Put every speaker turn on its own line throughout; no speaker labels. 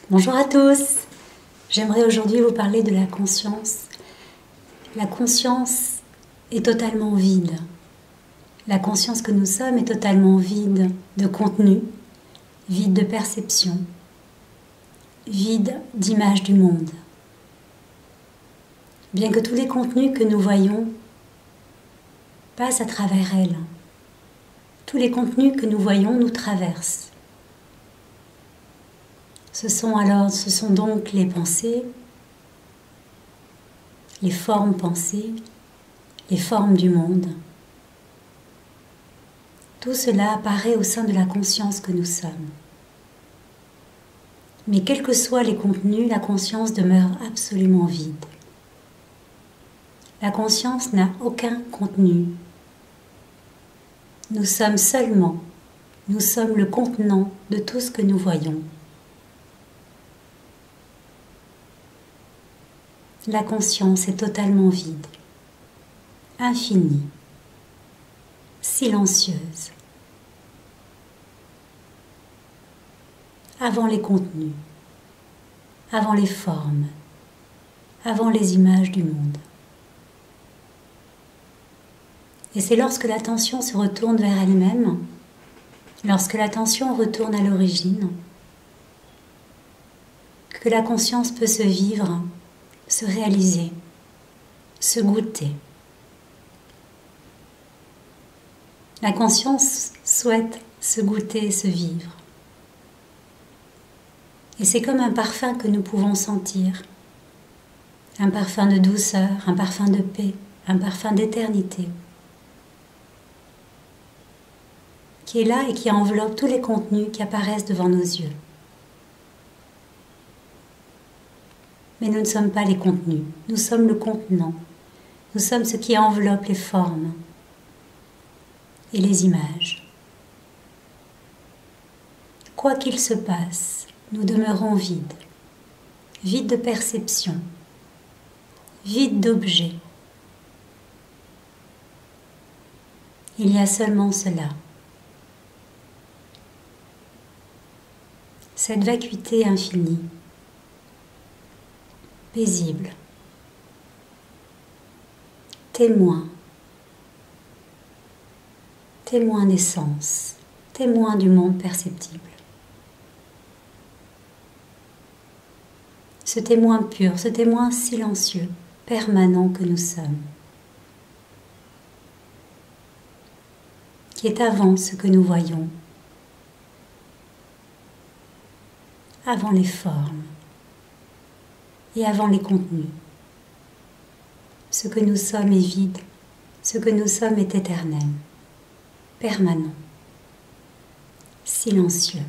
Bonjour à tous. J'aimerais aujourd'hui vous parler de la conscience. La conscience est totalement vide. La conscience que nous sommes est totalement vide de contenu, vide de perception, vide d'image du monde. Bien que tous les contenus que nous voyons passent à travers elle, tous les contenus que nous voyons nous traversent. Ce sont donc les pensées, les formes pensées, les formes du monde. Tout cela apparaît au sein de la conscience que nous sommes. Mais quels que soient les contenus, la conscience demeure absolument vide. La conscience n'a aucun contenu. Nous sommes le contenant de tout ce que nous voyons. La conscience est totalement vide, infinie, silencieuse. Avant les contenus, avant les formes, avant les images du monde. Et c'est lorsque l'attention se retourne vers elle-même, lorsque l'attention retourne à l'origine, que la conscience peut se vivre, se réaliser, se goûter. La conscience souhaite se goûter et se vivre. Et c'est comme un parfum que nous pouvons sentir, un parfum de douceur, un parfum de paix, un parfum d'éternité, qui est là et qui enveloppe tous les contenus qui apparaissent devant nos yeux. Mais nous ne sommes pas les contenus, nous sommes le contenant. Nous sommes ce qui enveloppe les formes et les images. Quoi qu'il se passe, nous demeurons vides, vides de perception, vides d'objets. Il y a seulement cela. Cette vacuité infinie, paisible, témoin d'essence, témoin du monde perceptible. Ce témoin pur, ce témoin silencieux, permanent que nous sommes, qui est avant ce que nous voyons, avant les formes et avant les contenus. Ce que nous sommes est vide, ce que nous sommes est éternel, permanent, silencieux.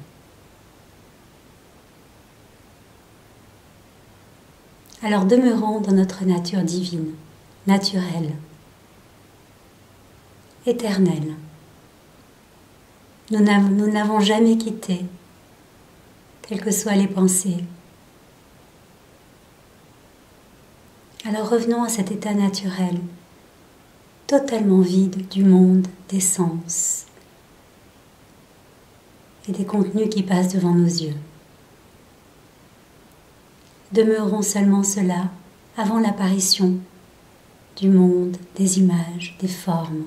Alors demeurons dans notre nature divine, naturelle, éternelle. Nous n'avons jamais quitté, quelles que soient les pensées. Alors revenons à cet état naturel, totalement vide du monde, des sens et des contenus qui passent devant nos yeux. Demeurons seulement cela avant l'apparition du monde, des images, des formes.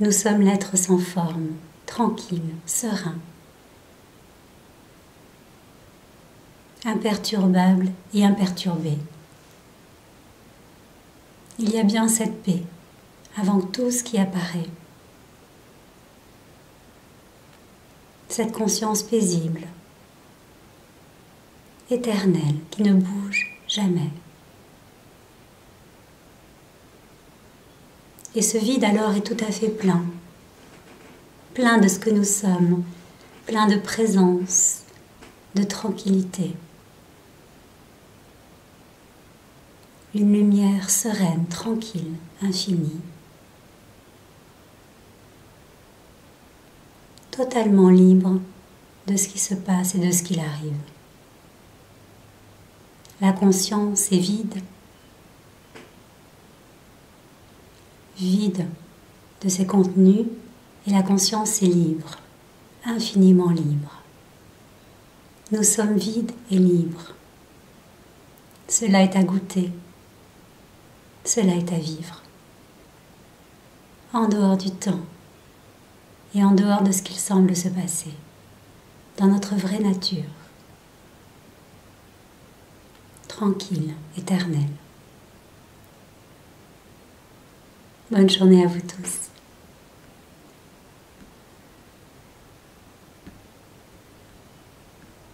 Nous sommes l'être sans forme, tranquille, serein, imperturbable et imperturbé. Il y a bien cette paix avant tout ce qui apparaît. Cette conscience paisible, éternelle, qui ne bouge jamais. Et ce vide alors est tout à fait plein, plein de ce que nous sommes, plein de présence, de tranquillité. Une lumière sereine, tranquille, infinie. Totalement libre de ce qui se passe et de ce qu'il arrive. La conscience est vide, vide de ses contenus, et la conscience est libre, infiniment libre. nous sommes vides et libres. Cela est à goûter, cela est à vivre. En dehors du temps et en dehors de ce qu'il semble se passer, dans notre vraie nature, tranquille, éternelle. Bonne journée à vous tous.